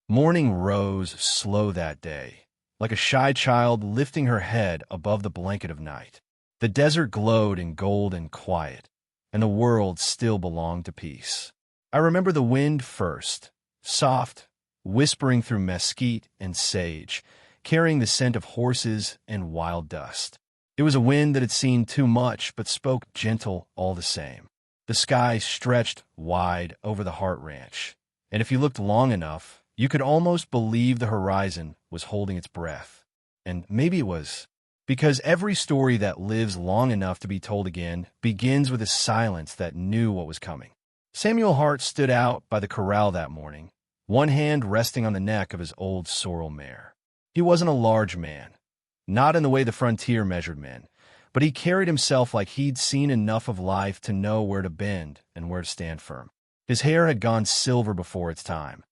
Morning rose slow that day, like a shy child lifting her head above the blanket of night. The desert glowed in gold and quiet, and the world still belonged to peace. I remember the wind first, soft, whispering through mesquite and sage, carrying the scent of horses and wild dust. It was a wind that had seen too much but spoke gentle all the same. The sky stretched wide over the Hart Ranch, and if you looked long enough, you could almost believe the horizon was holding its breath. And maybe it was, because every story that lives long enough to be told again begins with a silence that knew what was coming. Samuel Hart stood out by the corral that morning, one hand resting on the neck of his old sorrel mare. He wasn't a large man, not in the way the frontier measured men, but he carried himself like he'd seen enough of life to know where to bend and where to stand firm. His hair had gone silver before its time,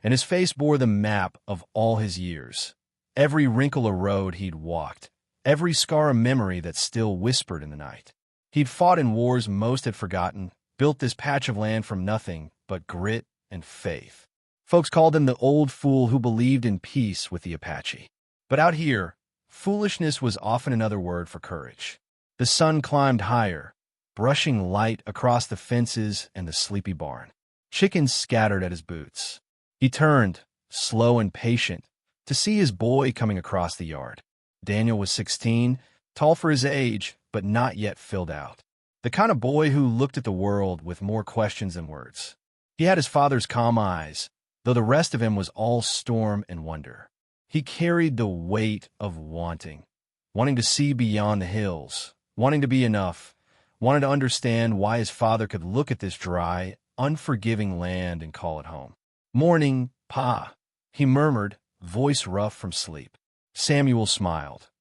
and his face bore the map of all his years, every wrinkle a road he'd walked, every scar a memory that still whispered in the night. He'd fought in wars most had forgotten, built this patch of land from nothing but grit and faith. Folks called him the old fool who believed in peace with the Apache. But out here, foolishness was often another word for courage. The sun climbed higher, brushing light across the fences and the sleepy barn. Chickens scattered at his boots. He turned, slow and patient, to see his boy coming across the yard. Daniel was 16, tall for his age, but not yet filled out. The kind of boy who looked at the world with more questions than words. He had his father's calm eyes, though the rest of him was all storm and wonder. He carried the weight of wanting to see beyond the hills, wanting to be enough, wanted to understand why his father could look at this dry, unforgiving land and call it home. "Morning, Pa," he murmured, voice rough from sleep. Samuel smiled,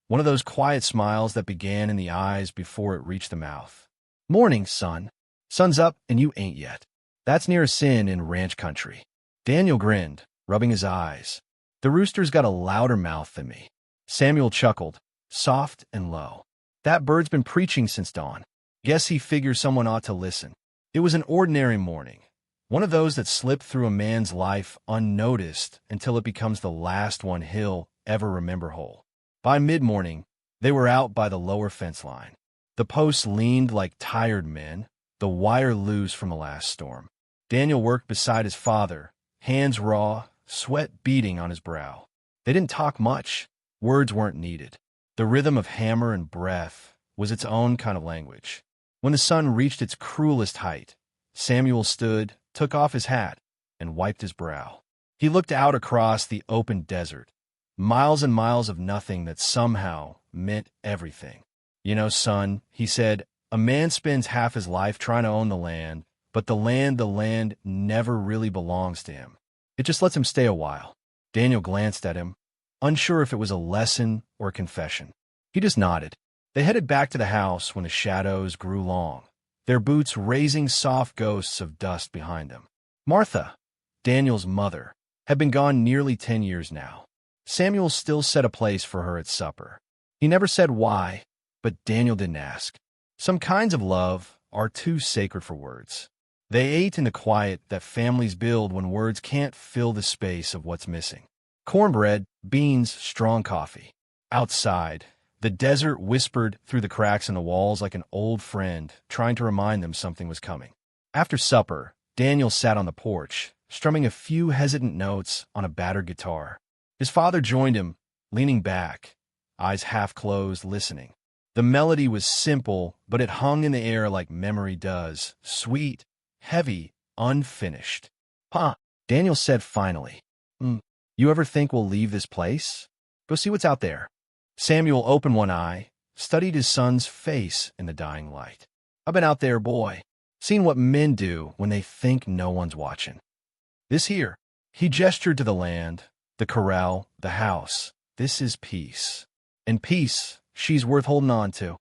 one of those quiet smiles that began in the eyes before it reached the mouth. "Morning, son. Sun's up and you ain't yet. That's near a sin in ranch country." Daniel grinned, rubbing his eyes. "The rooster's got a louder mouth than me." Samuel chuckled, soft and low. "That bird's been preaching since dawn. Guess he figures someone ought to listen." It was an ordinary morning, one of those that slip through a man's life unnoticed until it becomes the last one he'll ever remember whole. By mid-morning, they were out by the lower fence line. The posts leaned like tired men, the wire loose from the last storm. Daniel worked beside his father, hands raw, sweat beading on his brow. They didn't talk much. Words weren't needed. The rhythm of hammer and breath was its own kind of language. When the sun reached its cruelest height, Samuel stood, took off his hat, and wiped his brow. He looked out across the open desert, miles and miles of nothing that somehow meant everything. "You know, son," he said, "a man spends half his life trying to own the land, but the land never really belongs to him. It just lets him stay a while." Daniel glanced at him, unsure if it was a lesson or a confession. He just nodded. They headed back to the house when the shadows grew long, their boots raising soft ghosts of dust behind them. Martha, Daniel's mother, had been gone nearly 10 years now. Samuel still set a place for her at supper. He never said why, but Daniel didn't ask. Some kinds of love are too sacred for words. They ate in the quiet that families build when words can't fill the space of what's missing. Cornbread, beans, strong coffee. Outside, the desert whispered through the cracks in the walls like an old friend trying to remind them something was coming. After supper, Daniel sat on the porch, strumming a few hesitant notes on a battered guitar. His father joined him, leaning back, eyes half closed, listening. The melody was simple, but it hung in the air like memory does, sweet, heavy, unfinished. "Pa," Daniel said finally, "You ever think we'll leave this place? Go see what's out there." Samuel opened one eye, studied his son's face in the dying light. "I've been out there, boy, seen what men do when they think no one's watching. This here," he gestured to the land, the corral, the house. "This is peace. And peace, she's worth holding on to."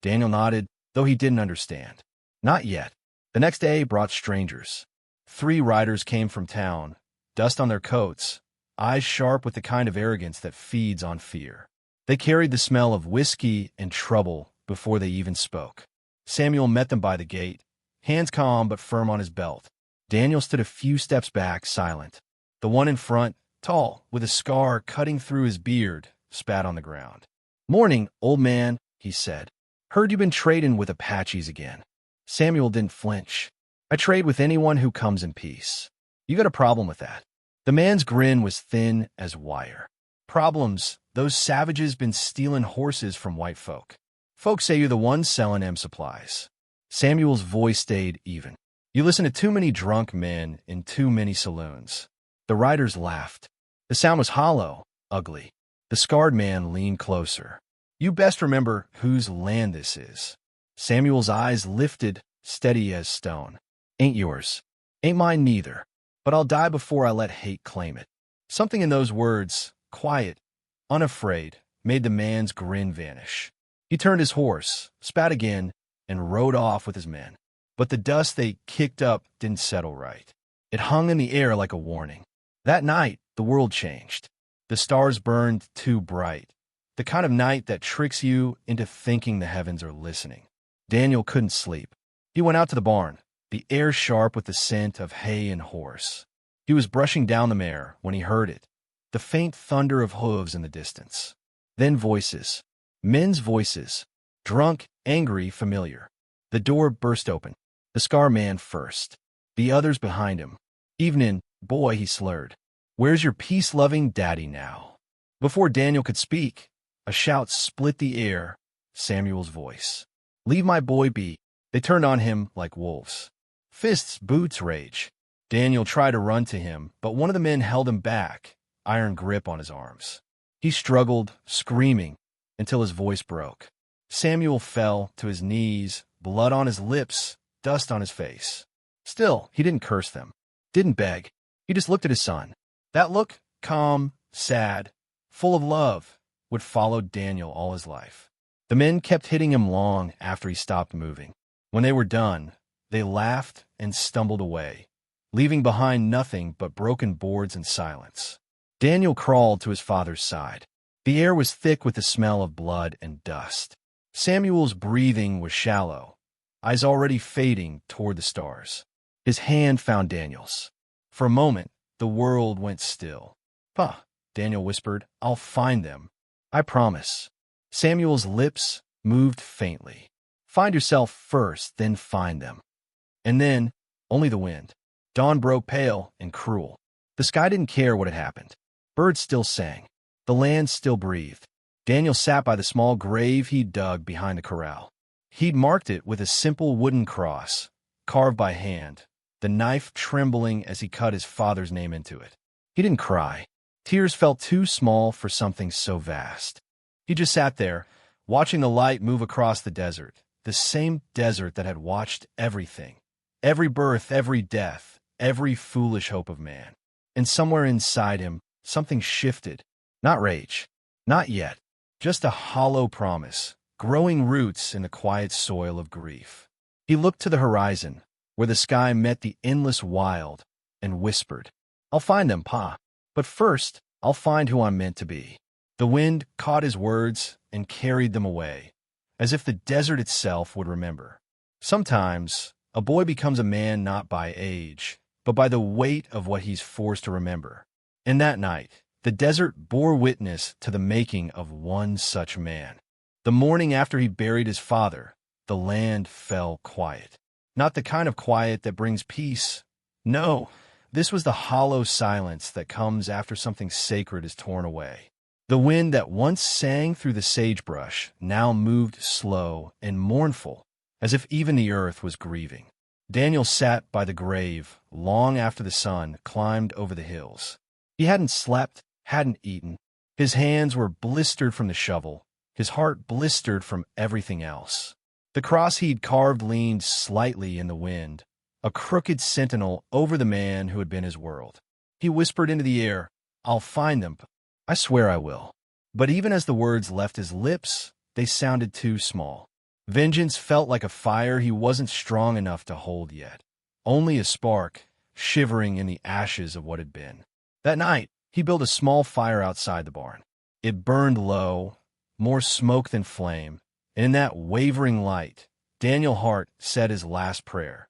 Daniel nodded, though he didn't understand. Not yet. The next day brought strangers. 3 riders came from town, dust on their coats, eyes sharp with the kind of arrogance that feeds on fear. They carried the smell of whiskey and trouble before they even spoke. Samuel met them by the gate, hands calm but firm on his belt. Daniel stood a few steps back, silent. The one in front, tall, with a scar cutting through his beard, spat on the ground. "Morning, old man," he said. "Heard you been trading with Apaches again." Samuel didn't flinch. "I trade with anyone who comes in peace. You got a problem with that?" The man's grin was thin as wire. "Problems? Those savages been stealing horses from white folk. Folks say you're the one selling them supplies." Samuel's voice stayed even. "You listen to too many drunk men in too many saloons." The riders laughed. The sound was hollow, ugly. The scarred man leaned closer. "You best remember whose land this is." Samuel's eyes lifted, steady as stone. "Ain't yours. Ain't mine neither. But I'll die before I let hate claim it." Something in those words, quiet, unafraid, made the man's grin vanish. He turned his horse, spat again, and rode off with his men. But the dust they kicked up didn't settle right. It hung in the air like a warning. That night, the world changed. The stars burned too bright, the kind of night that tricks you into thinking the heavens are listening. Daniel couldn't sleep. He went out to the barn, the air sharp with the scent of hay and horse. He was brushing down the mare when he heard it, the faint thunder of hooves in the distance. Then voices, men's voices, drunk, angry, familiar. The door burst open. The scar man first, the others behind him. "Evening, boy," he slurred. "Where's your peace-loving daddy now?" Before Daniel could speak, a shout split the air, Samuel's voice. "Leave my boy be." They turned on him like wolves. Fists, boots, rage. Daniel tried to run to him, but one of the men held him back, iron grip on his arms. He struggled, screaming, until his voice broke. Samuel fell to his knees, blood on his lips, dust on his face. Still, he didn't curse them, didn't beg. He just looked at his son. That look, calm, sad, full of love, would follow Daniel all his life. The men kept hitting him long after he stopped moving. When they were done, they laughed and stumbled away, leaving behind nothing but broken boards and silence. Daniel crawled to his father's side. The air was thick with the smell of blood and dust. Samuel's breathing was shallow, eyes already fading toward the stars. His hand found Daniel's. For a moment, the world went still. "Pa," Daniel whispered, "I'll find them. I promise." Samuel's lips moved faintly. "Find yourself first, then find them." And then, only the wind. Dawn broke pale and cruel. The sky didn't care what had happened. Birds still sang. The land still breathed. Daniel sat by the small grave he'd dug behind the corral. He'd marked it with a simple wooden cross, carved by hand, the knife trembling as he cut his father's name into it. He didn't cry. Tears felt too small for something so vast. He just sat there, watching the light move across the desert, the same desert that had watched everything, every birth, every death, every foolish hope of man. And somewhere inside him, something shifted. Not rage. Not yet. Just a hollow promise, growing roots in the quiet soil of grief. He looked to the horizon, where the sky met the endless wild, and whispered, "I'll find them, Pa. But first, I'll find who I'm meant to be." The wind caught his words and carried them away, as if the desert itself would remember. Sometimes, a boy becomes a man not by age, but by the weight of what he's forced to remember. And that night, the desert bore witness to the making of one such man. The morning after he buried his father, the land fell quiet. Not the kind of quiet that brings peace. No, this was the hollow silence that comes after something sacred is torn away. The wind that once sang through the sagebrush now moved slow and mournful, as if even the earth was grieving. Daniel sat by the grave long after the sun climbed over the hills. He hadn't slept, hadn't eaten. His hands were blistered from the shovel, his heart blistered from everything else. The cross he'd carved leaned slightly in the wind, a crooked sentinel over the man who had been his world. He whispered into the air, "I'll find them. I swear I will." But even as the words left his lips, they sounded too small. Vengeance felt like a fire he wasn't strong enough to hold yet. Only a spark, shivering in the ashes of what had been. That night, he built a small fire outside the barn. It burned low, more smoke than flame, and in that wavering light, Daniel Hart said his last prayer.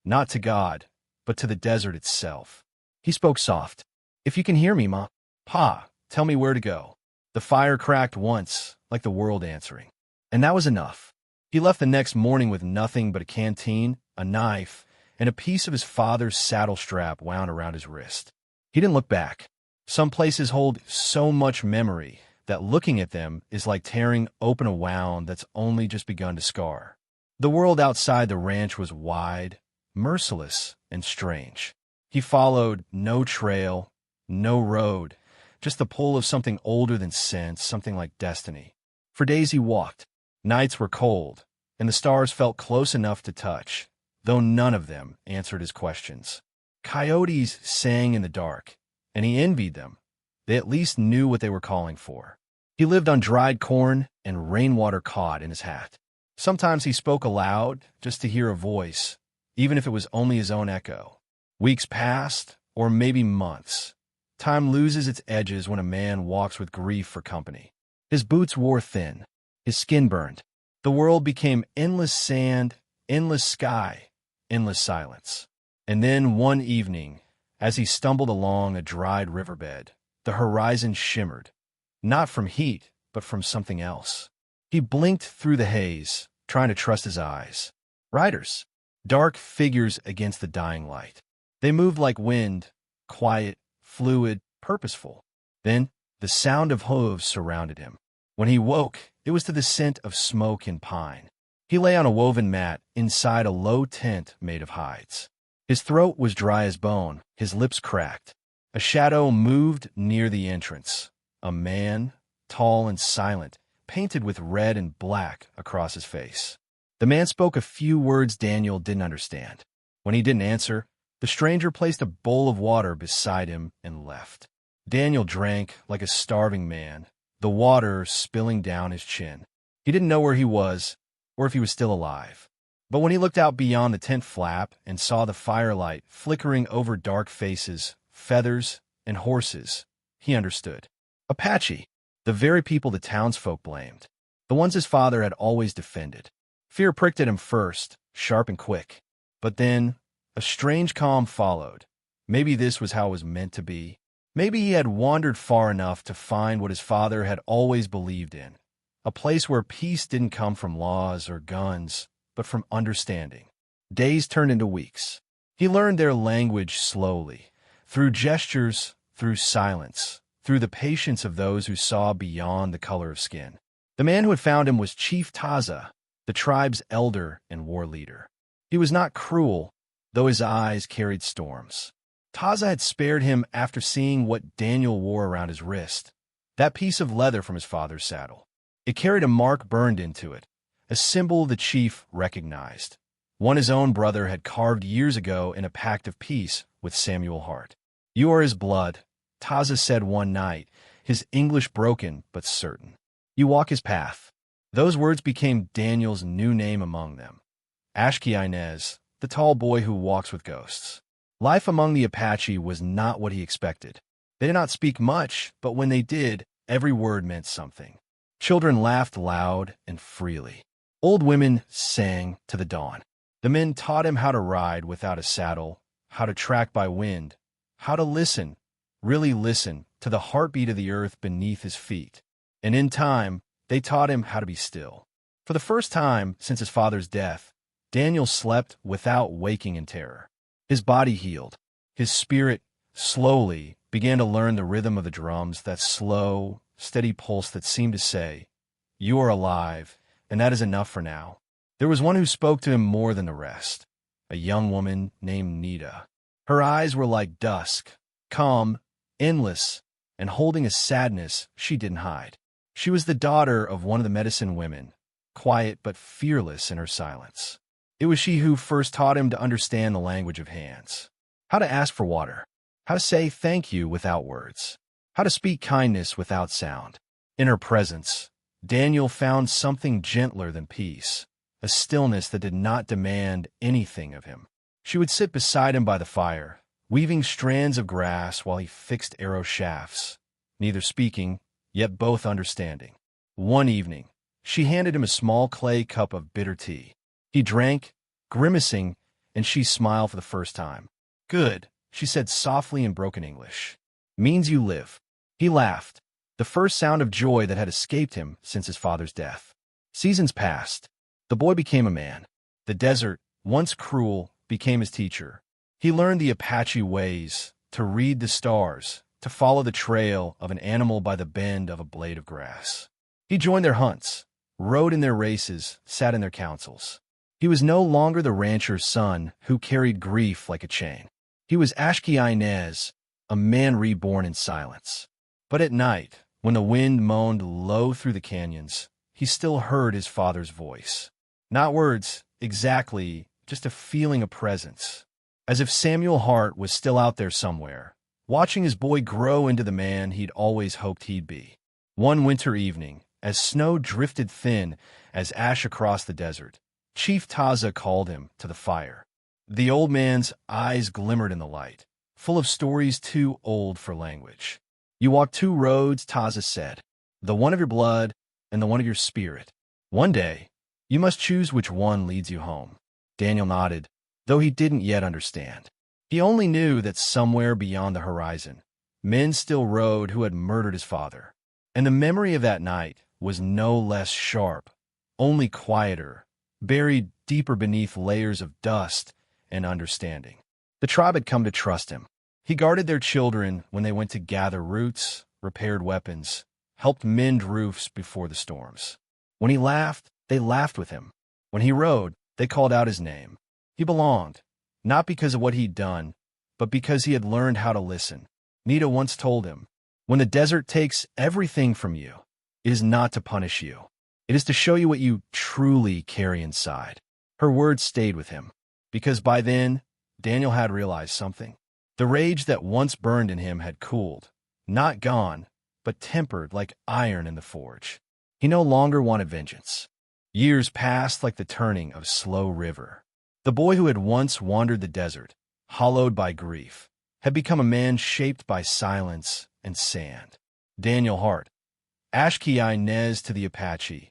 Not to God, but to the desert itself. He spoke soft. If you can hear me, Ma. Pa, tell me where to go. The fire cracked once, like the world answering. And that was enough. He left the next morning with nothing but a canteen, a knife, and a piece of his father's saddle strap wound around his wrist. He didn't look back. Some places hold so much memory that looking at them is like tearing open a wound that's only just begun to scar. The world outside the ranch was wide, merciless, and strange. He followed no trail, no road, just the pull of something older than sense, something like destiny. For days he walked. Nights were cold, and the stars felt close enough to touch, though none of them answered his questions. Coyotes sang in the dark, and he envied them. They at least knew what they were calling for. He lived on dried corn and rainwater caught in his hat. Sometimes he spoke aloud just to hear a voice, even if it was only his own echo. Weeks passed, or maybe months. Time loses its edges when a man walks with grief for company. His boots wore thin. His skin burned. The world became endless sand, endless sky, endless silence. And then one evening, as he stumbled along a dried riverbed, the horizon shimmered, not from heat, but from something else. He blinked through the haze, trying to trust his eyes. Riders, dark figures against the dying light. They moved like wind, quiet, fluid, purposeful. Then the sound of hooves surrounded him. When he woke, it was to the scent of smoke and pine. He lay on a woven mat inside a low tent made of hides. His throat was dry as bone, his lips cracked. A shadow moved near the entrance. A man, tall and silent, painted with red and black across his face. The man spoke a few words Daniel didn't understand. When he didn't answer, the stranger placed a bowl of water beside him and left. Daniel drank like a starving man, the water spilling down his chin. He didn't know where he was, or if he was still alive. But when he looked out beyond the tent flap and saw the firelight flickering over dark faces, feathers, and horses, he understood. Apache, the very people the townsfolk blamed, the ones his father had always defended. Fear pricked at him first, sharp and quick. But then, a strange calm followed. Maybe this was how it was meant to be. Maybe he had wandered far enough to find what his father had always believed in, a place where peace didn't come from laws or guns, but from understanding. Days turned into weeks. He learned their language slowly, through gestures, through silence, through the patience of those who saw beyond the color of skin. The man who had found him was Chief Taza, the tribe's elder and war leader. He was not cruel, though his eyes carried storms. Taza had spared him after seeing what Daniel wore around his wrist, that piece of leather from his father's saddle. It carried a mark burned into it, a symbol the chief recognized, one his own brother had carved years ago in a pact of peace with Samuel Hart. "You are his blood," Taza said one night, his English broken but certain. "You walk his path." Those words became Daniel's new name among them. Ashki Inez, the tall boy who walks with ghosts. Life among the Apache was not what he expected. They did not speak much, but when they did, every word meant something. Children laughed loud and freely. Old women sang to the dawn. The men taught him how to ride without a saddle, how to track by wind, how to listen, really listen, to the heartbeat of the earth beneath his feet. And in time, they taught him how to be still. For the first time since his father's death, Daniel slept without waking in terror. His body healed. His spirit, slowly, began to learn the rhythm of the drums, that slow, steady pulse that seemed to say, "You are alive, and that is enough for now." There was one who spoke to him more than the rest, a young woman named Nita. Her eyes were like dusk, calm, endless, and holding a sadness she didn't hide. She was the daughter of one of the medicine women, quiet but fearless in her silence. It was she who first taught him to understand the language of hands, how to ask for water, how to say thank you without words, how to speak kindness without sound. In her presence, Daniel found something gentler than peace, a stillness that did not demand anything of him. She would sit beside him by the fire, weaving strands of grass while he fixed arrow shafts, neither speaking, yet both understanding. One evening, she handed him a small clay cup of bitter tea. He drank, grimacing, and she smiled for the first time. "Good," she said softly in broken English. Means you live. He laughed, the first sound of joy that had escaped him since his father's death. Seasons passed. The boy became a man. The desert, once cruel, became his teacher. He learned the Apache ways, to read the stars, to follow the trail of an animal by the bend of a blade of grass. He joined their hunts, rode in their races, sat in their councils. He was no longer the rancher's son who carried grief like a chain. He was Ashki-Inez, a man reborn in silence. But at night, when the wind moaned low through the canyons, he still heard his father's voice. Not words, exactly, just a feeling of presence. As if Samuel Hart was still out there somewhere, watching his boy grow into the man he'd always hoped he'd be. One winter evening, as snow drifted thin as ash across the desert, Chief Taza called him to the fire. The old man's eyes glimmered in the light, full of stories too old for language. You walk two roads, Taza said, the one of your blood and the one of your spirit. One day, you must choose which one leads you home. Daniel nodded, though he didn't yet understand. He only knew that somewhere beyond the horizon, men still rode who had murdered his father. And the memory of that night was no less sharp, only quieter, buried deeper beneath layers of dust and understanding. The tribe had come to trust him. He guarded their children when they went to gather roots, repaired weapons, helped mend roofs before the storms. When he laughed, they laughed with him. When he rode, they called out his name. He belonged, not because of what he'd done, but because he had learned how to listen. Nita once told him, "When the desert takes everything from you, it is not to punish you. It is to show you what you truly carry inside." Her words stayed with him, because by then, Daniel had realized something. The rage that once burned in him had cooled, not gone, but tempered like iron in the forge. He no longer wanted vengeance. Years passed like the turning of a slow river. The boy who had once wandered the desert, hollowed by grief, had become a man shaped by silence and sand. Daniel Hart, Ashki-Inez to the Apache,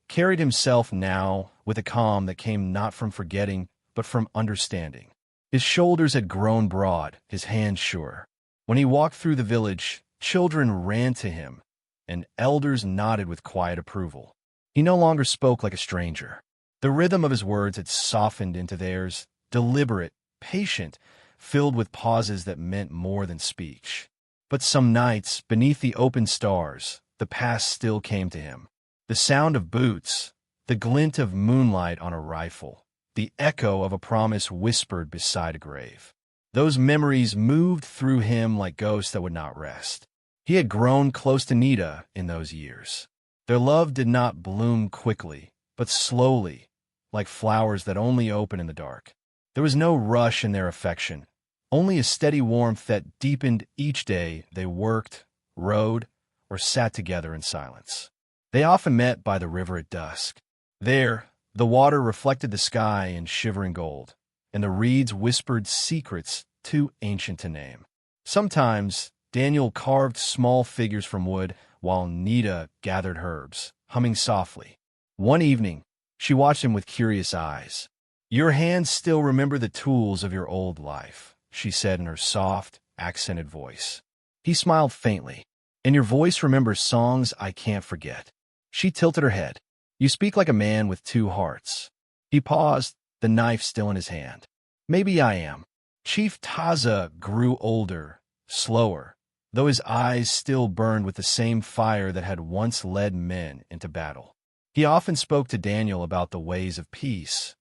carried himself now with a calm that came not from forgetting, but from understanding. His shoulders had grown broad, his hands sure. When he walked through the village, children ran to him, and elders nodded with quiet approval. He no longer spoke like a stranger. The rhythm of his words had softened into theirs, deliberate, patient, filled with pauses that meant more than speech. But some nights, beneath the open stars, the past still came to him. The sound of boots, the glint of moonlight on a rifle, the echo of a promise whispered beside a grave. Those memories moved through him like ghosts that would not rest. He had grown close to Nita in those years. Their love did not bloom quickly, but slowly, like flowers that only open in the dark. There was no rush in their affection, only a steady warmth that deepened each day they worked, rode, or sat together in silence. They often met by the river at dusk. There, the water reflected the sky in shivering gold, and the reeds whispered secrets too ancient to name. Sometimes, Daniel carved small figures from wood while Nita gathered herbs, humming softly. One evening, she watched him with curious eyes. "Your hands still remember the tools of your old life," she said in her soft, accented voice. He smiled faintly. "And your voice remembers songs I can't forget." She tilted her head. "You speak like a man with two hearts." He paused, the knife still in his hand. "Maybe I am." Chief Taza grew older, slower, though his eyes still burned with the same fire that had once led men into battle. He often spoke to Daniel about the ways of peace,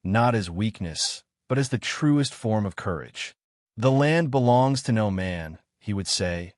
not as weakness, but as the truest form of courage. "The land belongs to no man," he would say,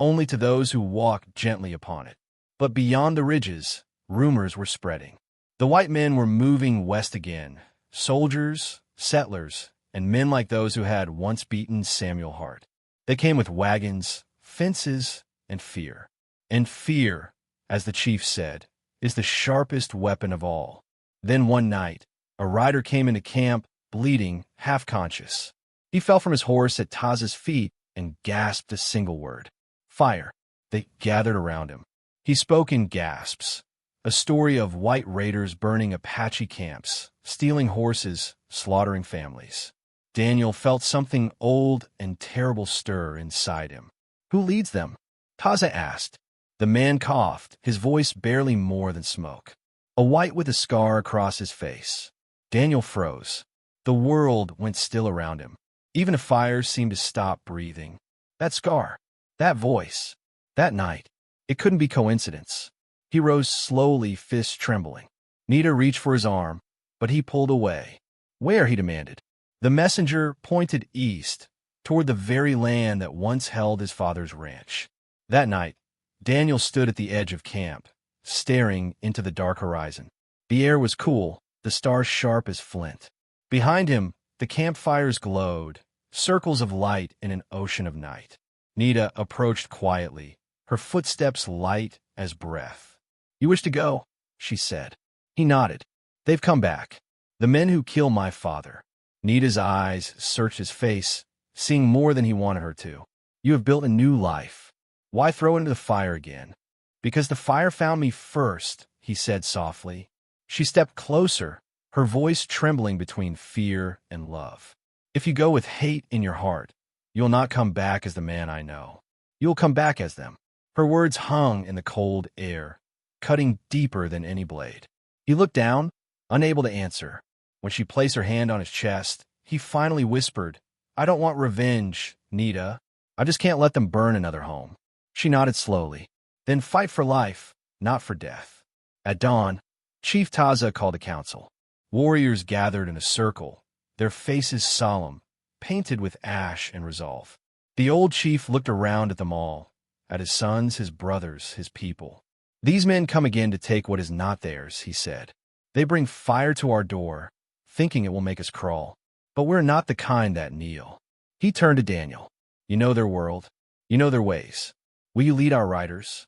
"only to those who walk gently upon it." But beyond the ridges, rumors were spreading. The white men were moving west again, soldiers, settlers, and men like those who had once beaten Samuel Hart. They came with wagons, fences, and fear. And fear, as the chief said, is the sharpest weapon of all. Then one night, a rider came into camp, bleeding, half-conscious. He fell from his horse at Taza's feet and gasped a single word. "Fire." They gathered around him. He spoke in gasps, a story of white raiders burning Apache camps, stealing horses, slaughtering families. Daniel felt something old and terrible stir inside him. Who leads them? Taza asked. The man coughed, his voice barely more than smoke. A white with a scar across his face. Daniel froze. The world went still around him. Even a fire seemed to stop breathing. That scar, that voice, that night. It couldn't be coincidence. He rose slowly, fists trembling. Nita reached for his arm, but he pulled away. Where? He demanded. The messenger pointed east, toward the very land that once held his father's ranch. That night, Daniel stood at the edge of camp, staring into the dark horizon. The air was cool, the stars sharp as flint. Behind him, the campfires glowed, circles of light in an ocean of night. Nita approached quietly, her footsteps light as breath. You wish to go? She said. He nodded. They've come back. The men who killed my father. Nita's eyes searched his face, seeing more than he wanted her to. You have built a new life. Why throw it into the fire again? Because the fire found me first, he said softly. She stepped closer, her voice trembling between fear and love. If you go with hate in your heart, you'll not come back as the man I know. You'll come back as them. Her words hung in the cold air, cutting deeper than any blade. He looked down, unable to answer. When she placed her hand on his chest, he finally whispered, I don't want revenge, Nita. I just can't let them burn another home. She nodded slowly. Then fight for life, not for death. At dawn, Chief Taza called a council. Warriors gathered in a circle, their faces solemn, painted with ash and resolve. The old chief looked around at them all, at his sons, his brothers, his people. These men come again to take what is not theirs, he said. They bring fire to our door, thinking it will make us crawl. But we're not the kind that kneel. He turned to Daniel. You know their world. You know their ways. Will you lead our riders?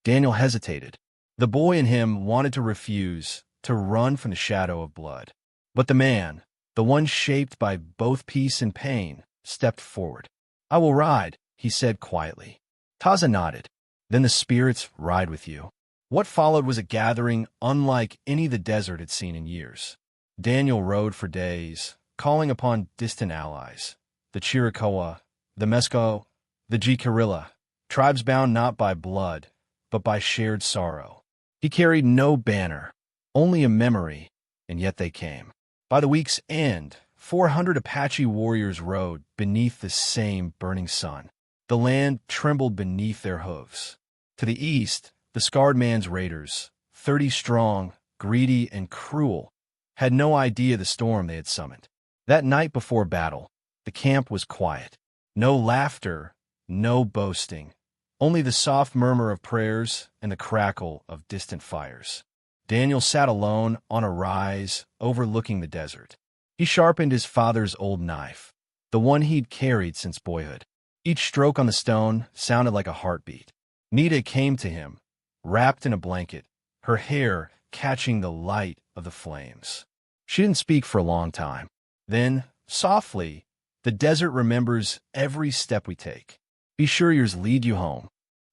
Daniel hesitated. The boy in him wanted to refuse, to run from the shadow of blood. But the man, the one shaped by both peace and pain, stepped forward. I will ride, he said quietly. Taza nodded. Then the spirits ride with you. What followed was a gathering unlike any the desert had seen in years. Daniel rode for days, calling upon distant allies, the Chiricahua, the Mesco, the Jicarilla, tribes bound not by blood, but by shared sorrow. He carried no banner, only a memory, and yet they came. By the week's end, 400 Apache warriors rode beneath the same burning sun. The land trembled beneath their hooves. To the east, the scarred man's raiders, 30 strong, greedy, and cruel, had no idea the storm they had summoned. That night before battle, the camp was quiet. No laughter, no boasting, only the soft murmur of prayers and the crackle of distant fires. Daniel sat alone on a rise overlooking the desert. He sharpened his father's old knife, the one he'd carried since boyhood. Each stroke on the stone sounded like a heartbeat. Nita came to him, wrapped in a blanket, her hair catching the light of the flames. She didn't speak for a long time. Then, softly, the desert remembers every step we take. Be sure yours lead you home.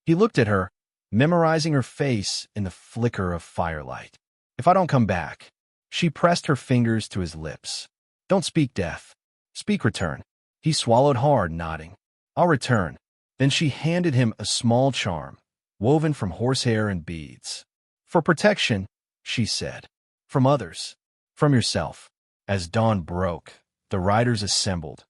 He looked at her, memorizing her face in the flicker of firelight. If I don't come back, she pressed her fingers to his lips. Don't speak death. Speak return. He swallowed hard, nodding. I'll return. Then she handed him a small charm, woven from horsehair and beads. For protection, she said. From others. From yourself. As dawn broke, the riders assembled,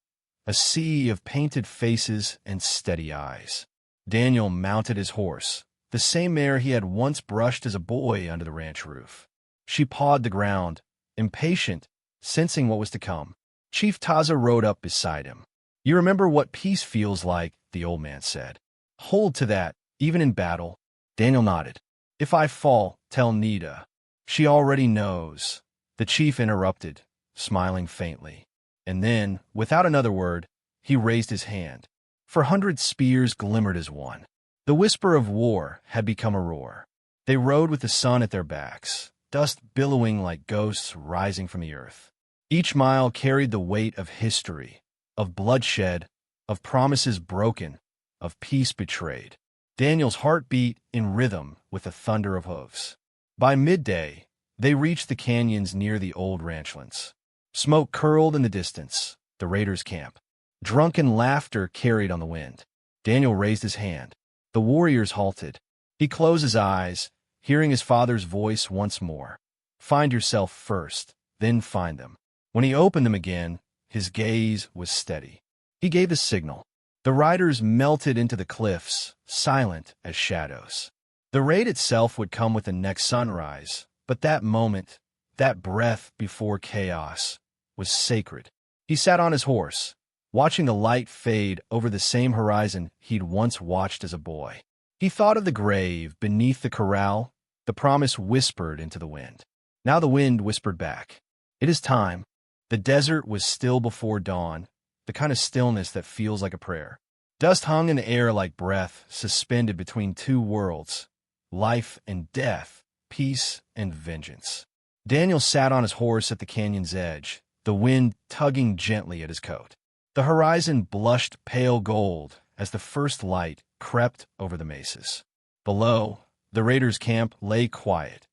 a sea of painted faces and steady eyes. Daniel mounted his horse, the same mare he had once brushed as a boy under the ranch roof. She pawed the ground, impatient, sensing what was to come. Chief Taza rode up beside him. You remember what peace feels like, the old man said. Hold to that, even in battle. Daniel nodded. If I fall, tell Nita. She already knows. The chief interrupted, smiling faintly. And then, without another word, he raised his hand. 400 spears glimmered as one. The whisper of war had become a roar. They rode with the sun at their backs, dust billowing like ghosts rising from the earth. Each mile carried the weight of history, of bloodshed, of promises broken, of peace betrayed. Daniel's heart beat in rhythm with the thunder of hooves. By midday, they reached the canyons near the old ranchlands. Smoke curled in the distance, the raiders' camp. Drunken laughter carried on the wind. Daniel raised his hand. The warriors halted. He closed his eyes, hearing his father's voice once more. Find yourself first, then find them. When he opened them again, his gaze was steady. He gave the signal. The riders melted into the cliffs, silent as shadows. The raid itself would come with the next sunrise, but that moment, that breath before chaos, was sacred. He sat on his horse, watching the light fade over the same horizon he'd once watched as a boy. He thought of the grave beneath the corral, the promise whispered into the wind. Now the wind whispered back. It is time. The desert was still before dawn, the kind of stillness that feels like a prayer. Dust hung in the air like breath, suspended between two worlds, life and death, peace and vengeance. Daniel sat on his horse at the canyon's edge, the wind tugging gently at his coat. The horizon blushed pale gold as the first light crept over the mesas. Below, the raiders' camp lay quiet.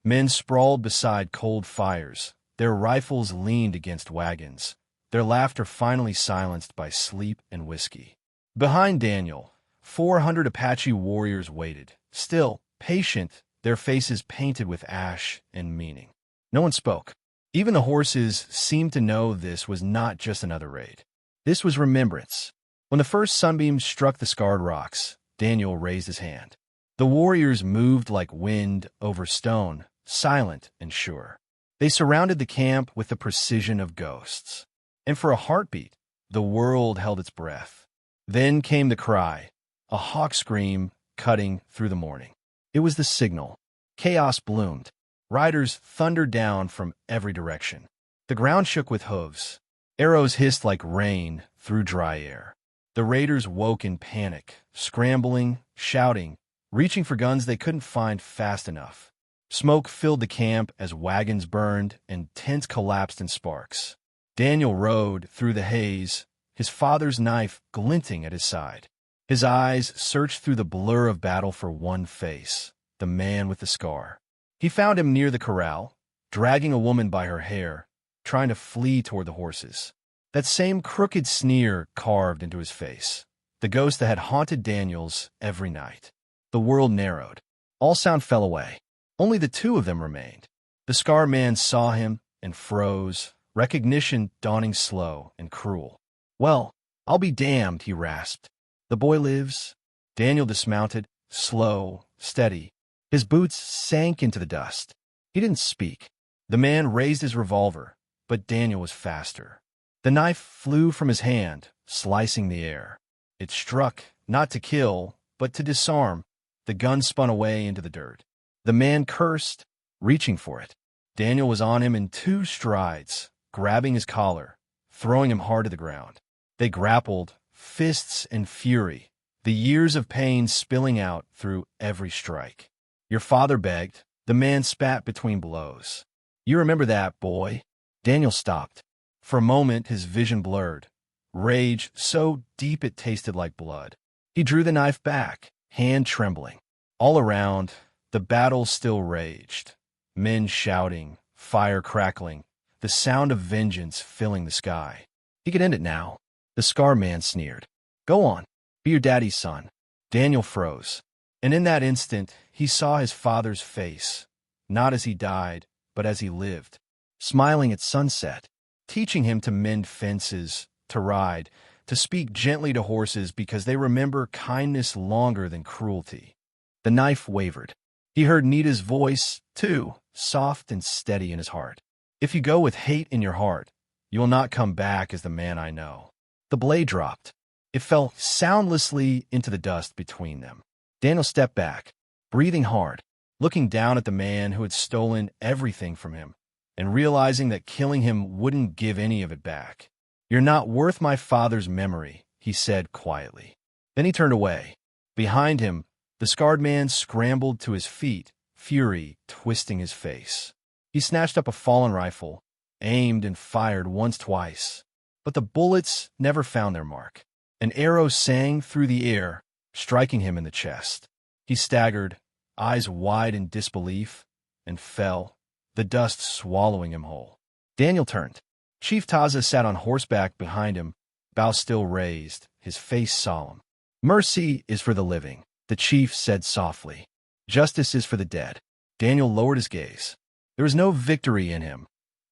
Men sprawled beside cold fires, their rifles leaned against wagons, their laughter finally silenced by sleep and whiskey. Behind Daniel, 400 Apache warriors waited, still, patient, their faces painted with ash and meaning. No one spoke. Even the horses seemed to know this was not just another raid. This was remembrance. When the first sunbeams struck the scarred rocks, Daniel raised his hand. The warriors moved like wind over stone, silent and sure. They surrounded the camp with the precision of ghosts. And for a heartbeat, the world held its breath. Then came the cry, a hawk scream cutting through the morning. It was the signal. Chaos bloomed. Riders thundered down from every direction. The ground shook with hooves. Arrows hissed like rain through dry air. The raiders woke in panic, scrambling, shouting, reaching for guns they couldn't find fast enough. Smoke filled the camp as wagons burned and tents collapsed in sparks. Daniel rode through the haze, his father's knife glinting at his side. His eyes searched through the blur of battle for one face, the man with the scar. He found him near the corral, dragging a woman by her hair, trying to flee toward the horses. That same crooked sneer carved into his face, the ghost that had haunted Daniel's every night. The world narrowed. All sound fell away. Only the two of them remained. The scar man saw him and froze, recognition dawning slow and cruel. Well, I'll be damned, he rasped. The boy lives. Daniel dismounted, slow, steady. His boots sank into the dust. He didn't speak. The man raised his revolver, but Daniel was faster. The knife flew from his hand, slicing the air. It struck, not to kill, but to disarm. The gun spun away into the dirt. The man cursed, reaching for it. Daniel was on him in 2 strides, grabbing his collar, throwing him hard to the ground. They grappled, fists and fury, the years of pain spilling out through every strike. Your father begged. The man spat between blows. You remember that, boy? Daniel stopped. For a moment, his vision blurred. Rage so deep it tasted like blood. He drew the knife back, hand trembling. All around, the battle still raged. Men shouting, fire crackling, the sound of vengeance filling the sky. He could end it now. The scar man sneered. Go on, be your daddy's son. Daniel froze. And in that instant, he saw his father's face, not as he died, but as he lived, smiling at sunset, teaching him to mend fences, to ride, to speak gently to horses because they remember kindness longer than cruelty. The knife wavered. He heard Nita's voice, too, soft and steady in his heart. If you go with hate in your heart, you will not come back as the man I know. The blade dropped. It fell soundlessly into the dust between them. Daniel stepped back, breathing hard, looking down at the man who had stolen everything from him, and realizing that killing him wouldn't give any of it back. You're not worth my father's memory, he said quietly. Then he turned away. Behind him, the scarred man scrambled to his feet, fury twisting his face. He snatched up a fallen rifle, aimed and fired once, twice. But the bullets never found their mark. An arrow sang through the air, striking him in the chest. He staggered, eyes wide in disbelief, and fell, the dust swallowing him whole. Daniel turned. Chief Taza sat on horseback behind him, bow still raised, his face solemn. Mercy is for the living, the chief said softly. Justice is for the dead. Daniel lowered his gaze. There was no victory in him,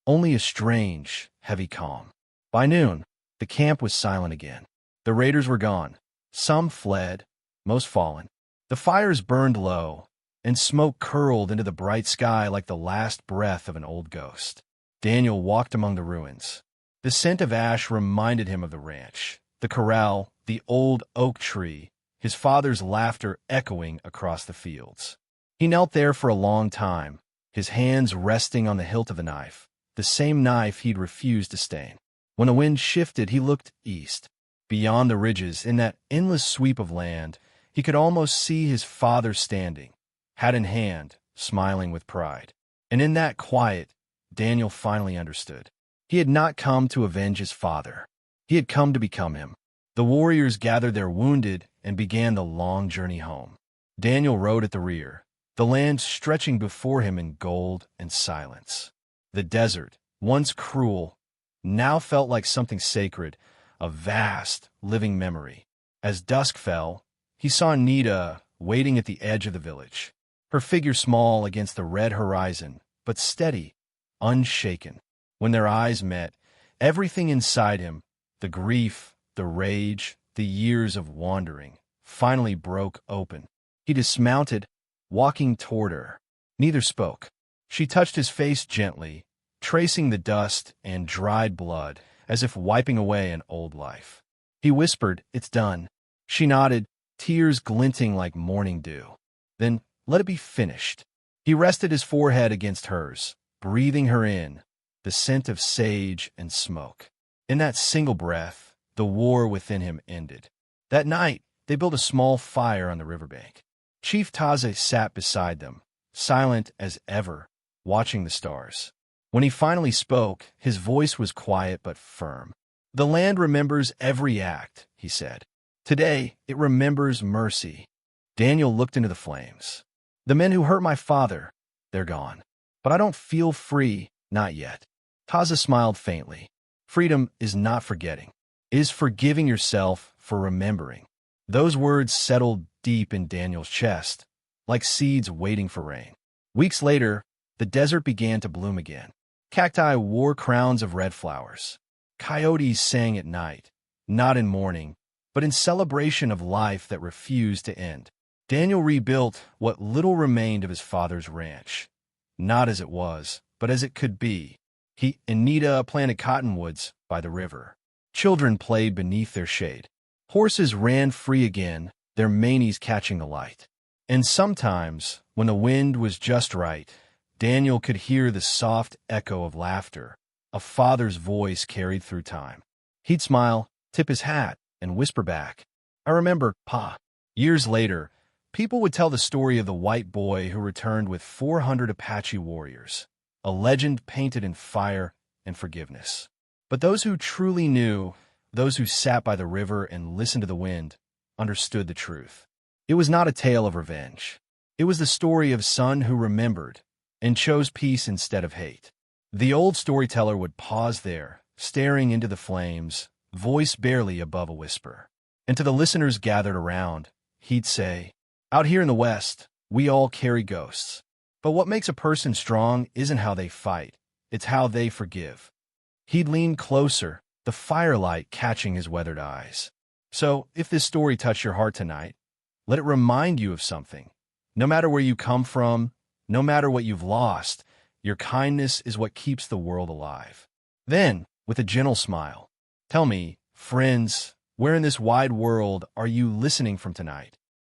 only a strange, heavy calm. By noon, the camp was silent again. The raiders were gone. Some fled, most fallen. The fires burned low, and smoke curled into the bright sky like the last breath of an old ghost. Daniel walked among the ruins. The scent of ash reminded him of the ranch, the corral, the old oak tree, his father's laughter echoing across the fields. He knelt there for a long time, his hands resting on the hilt of a knife, the same knife he'd refused to stain. When the wind shifted, he looked east. Beyond the ridges, in that endless sweep of land, he could almost see his father standing, hat in hand, smiling with pride. And in that quiet, Daniel finally understood. He had not come to avenge his father. He had come to become him. The warriors gathered their wounded and began the long journey home. Daniel rode at the rear, the land stretching before him in gold and silence. The desert, once cruel, now felt like something sacred, a vast, living memory. As dusk fell, he saw Nita waiting at the edge of the village, her figure small against the red horizon, but steady, unshaken. When their eyes met, everything inside him, the grief, the rage, the years of wandering, finally broke open. He dismounted, walking toward her. Neither spoke. She touched his face gently, tracing the dust and dried blood, as if wiping away an old life. He whispered, "It's done." She nodded, tears glinting like morning dew. "Then let it be finished." He rested his forehead against hers, breathing her in, the scent of sage and smoke. In that single breath, the war within him ended. That night, they built a small fire on the riverbank. Chief Taza sat beside them, silent as ever, watching the stars. When he finally spoke, his voice was quiet but firm. "The land remembers every act," he said. "Today, it remembers mercy." Daniel looked into the flames. "The men who hurt my father, they're gone. But I don't feel free, not yet." Taza smiled faintly. "Freedom is not forgetting. It is forgiving yourself for remembering." Those words settled deep in Daniel's chest, like seeds waiting for rain. Weeks later, the desert began to bloom again. Cacti wore crowns of red flowers. Coyotes sang at night, not in mourning, but in celebration of life that refused to end. Daniel rebuilt what little remained of his father's ranch, not as it was, but as it could be. He and Nita planted cottonwoods by the river. Children played beneath their shade. Horses ran free again, their manes catching the light. And sometimes, when the wind was just right, Daniel could hear the soft echo of laughter, a father's voice carried through time. He'd smile, tip his hat, and whisper back, "I remember, Pa." Years later, people would tell the story of the white boy who returned with 400 Apache warriors, a legend painted in fire and forgiveness. But those who truly knew, those who sat by the river and listened to the wind, understood the truth. It was not a tale of revenge. It was the story of a son who remembered and chose peace instead of hate. The old storyteller would pause there, staring into the flames, voice barely above a whisper. And to the listeners gathered around, he'd say, "Out here in the West, we all carry ghosts. But what makes a person strong isn't how they fight, it's how they forgive." He'd lean closer, the firelight catching his weathered eyes. So, if this story touched your heart tonight, let it remind you of something. No matter where you come from, no matter what you've lost, your kindness is what keeps the world alive. Then, with a gentle smile, tell me, friends, where in this wide world are you listening from tonight?